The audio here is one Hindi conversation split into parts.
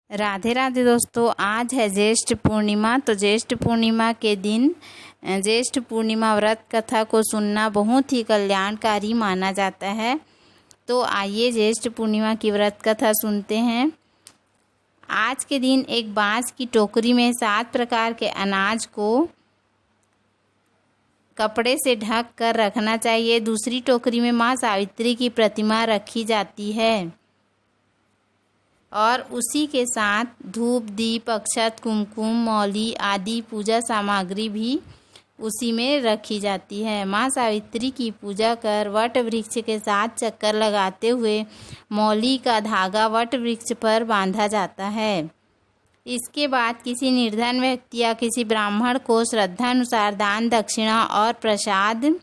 राधे राधे दोस्तों, आज है ज्येष्ठ पूर्णिमा। तो ज्येष्ठ पूर्णिमा के दिन ज्येष्ठ पूर्णिमा व्रत कथा को सुनना बहुत ही कल्याणकारी माना जाता है। तो आइए ज्येष्ठ पूर्णिमा की व्रत कथा सुनते हैं। आज के दिन एक बांस की टोकरी में 7 प्रकार के अनाज को कपड़े से ढक कर रखना चाहिए। दूसरी टोकरी में माँ सावित्री की प्रतिमा रखी जाती है और उसी के साथ धूप, दीप, अक्षत, कुमकुम, मौली आदि पूजा सामग्री भी उसी में रखी जाती है। माँ सावित्री की पूजा कर वट वृक्ष के 7 चक्कर लगाते हुए मौली का धागा वट वृक्ष पर बांधा जाता है। इसके बाद किसी निर्धन व्यक्ति या किसी ब्राह्मण को श्रद्धानुसार दान, दक्षिणा और प्रसाद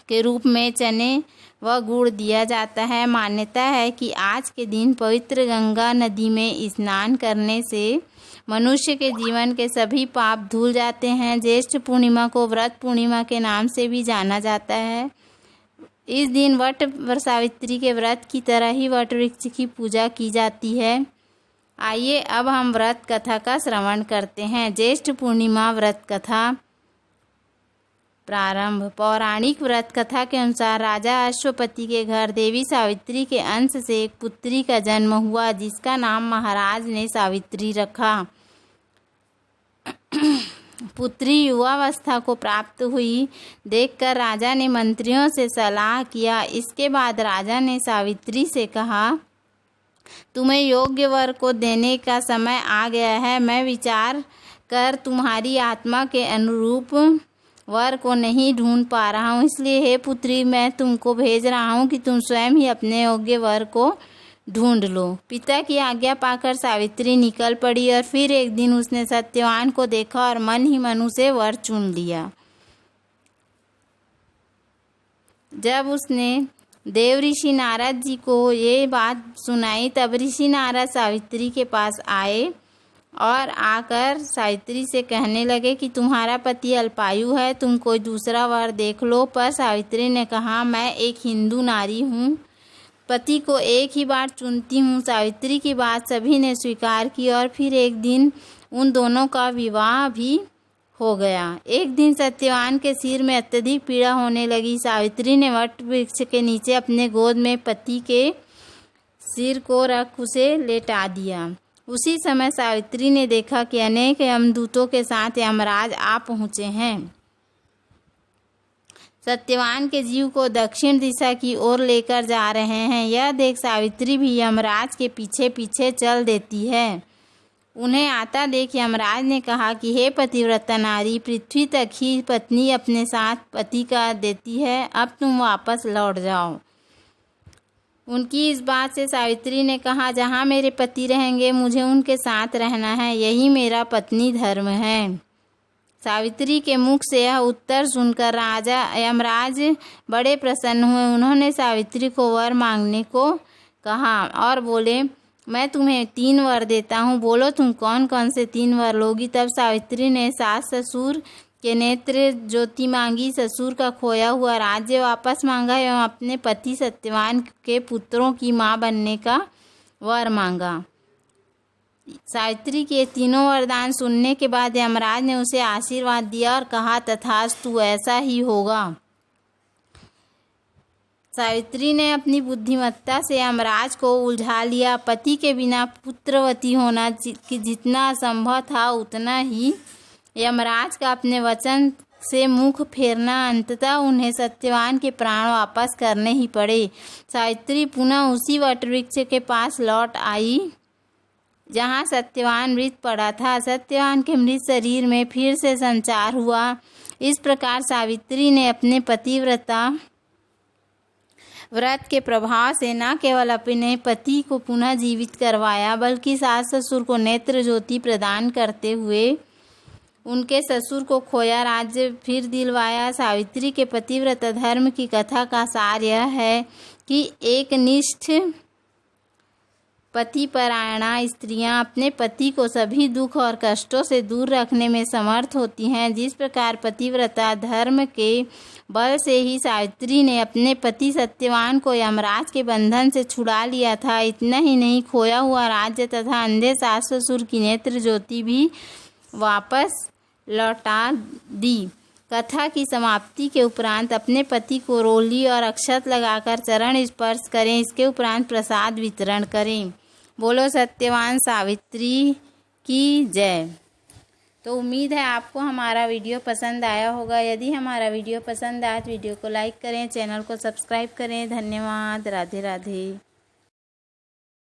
के रूप में चने व गुड़ दिया जाता है। मान्यता है कि आज के दिन पवित्र गंगा नदी में स्नान करने से मनुष्य के जीवन के सभी पाप धुल जाते हैं। ज्येष्ठ पूर्णिमा को व्रत पूर्णिमा के नाम से भी जाना जाता है। इस दिन वट सावित्री के व्रत की तरह ही वट वृक्ष की पूजा की जाती है। आइए अब हम व्रत कथा का श्रवण करते हैं। ज्येष्ठ पूर्णिमा व्रत कथा प्रारंभ। पौराणिक व्रत कथा के अनुसार राजा अश्वपति के घर देवी सावित्री के अंश से एक पुत्री का जन्म हुआ, जिसका नाम महाराज ने सावित्री रखा। पुत्री युवावस्था को प्राप्त हुई देखकर राजा ने मंत्रियों से सलाह किया। इसके बाद राजा ने सावित्री से कहा, तुम्हें योग्य वर को देने का समय आ गया है। मैं विचार कर तुम्हारी आत्मा के अनुरूप वर को नहीं ढूंढ पा रहा हूँ, इसलिए हे पुत्री, मैं तुमको भेज रहा हूँ कि तुम स्वयं ही अपने योग्य वर को ढूंढ लो। पिता की आज्ञा पाकर सावित्री निकल पड़ी और फिर एक दिन उसने सत्यवान को देखा और मन ही मन उसे वर चुन लिया। जब उसने देव ऋषि नारद जी को ये बात सुनाई, तब ऋषि नारद सावित्री के पास आए और आकर सावित्री से कहने लगे कि तुम्हारा पति अल्पायु है, तुम कोई दूसरा वर देख लो। पर सावित्री ने कहा, मैं एक हिंदू नारी हूँ, पति को एक ही बार चुनती हूँ। सावित्री की बात सभी ने स्वीकार की और फिर एक दिन उन दोनों का विवाह भी हो गया। एक दिन सत्यवान के सिर में अत्यधिक पीड़ा होने लगी। सावित्री ने वट वृक्ष के नीचे अपने गोद में पति के सिर को रख उसे लेटा दिया। उसी समय सावित्री ने देखा कि अनेक यमदूतों के साथ यमराज आ पहुँचे हैं। सत्यवान के जीव को दक्षिण दिशा की ओर लेकर जा रहे हैं। यह देख सावित्री भी यमराज के पीछे पीछे चल देती है। उन्हें आता देख यमराज ने कहा कि हे पतिव्रता नारी, पृथ्वी तक ही पत्नी अपने साथ पति का देती है, अब तुम वापस लौट जाओ। उनकी इस बात से सावित्री ने कहा, जहाँ मेरे पति रहेंगे मुझे उनके साथ रहना है, यही मेरा पत्नी धर्म है। सावित्री के मुख से यह उत्तर सुनकर राजा यमराज बड़े प्रसन्न हुए। उन्होंने सावित्री को वर मांगने को कहा और बोले, मैं तुम्हें 3 वर देता हूँ, बोलो तुम कौन कौन से 3 वर लोगी। तब सावित्री ने सास ससुर के नेत्र ज्योति मांगी, ससुर का खोया हुआ राज्य वापस मांगा एवं अपने पति सत्यवान के पुत्रों की मां बनने का वर मांगा। सावित्री के तीनों वरदान सुनने के बाद यमराज ने उसे आशीर्वाद दिया और कहा, तथास्तु, ऐसा ही होगा। सावित्री ने अपनी बुद्धिमत्ता से यमराज को उलझा लिया। पति के बिना पुत्रवती होना जितना असंभव था, उतना ही यमराज का अपने वचन से मुख फेरना। अंततः उन्हें सत्यवान के प्राण वापस करने ही पड़े। सावित्री पुनः उसी वट वृक्ष के पास लौट आई जहाँ सत्यवान मृत पड़ा था। सत्यवान के मृत शरीर में फिर से संचार हुआ। इस प्रकार सावित्री ने अपने पतिव्रता व्रत के प्रभाव से न केवल अपने पति को पुनः जीवित करवाया, बल्कि सास ससुर को नेत्र ज्योति प्रदान करते हुए उनके ससुर को खोया राज्य फिर दिलवाया। सावित्री के पतिव्रता धर्म की कथा का सार यह है कि एक निष्ठ पतिपरायणा स्त्रियां अपने पति को सभी दुख और कष्टों से दूर रखने में समर्थ होती हैं। जिस प्रकार पतिव्रता धर्म के बल से ही सावित्री ने अपने पति सत्यवान को यमराज के बंधन से छुड़ा लिया था, इतना ही नहीं, खोया हुआ राज्य तथा अंधे सास ससुर की नेत्र ज्योति भी वापस लौटा दी। कथा की समाप्ति के उपरांत अपने पति को रोली और अक्षत लगाकर चरण स्पर्श करें। इसके उपरांत प्रसाद वितरण करें। बोलो सत्यवान सावित्री की जय। तो उम्मीद है आपको हमारा वीडियो पसंद आया होगा। यदि हमारा वीडियो पसंद आया तो वीडियो को लाइक करें, चैनल को सब्सक्राइब करें। धन्यवाद। राधे राधे।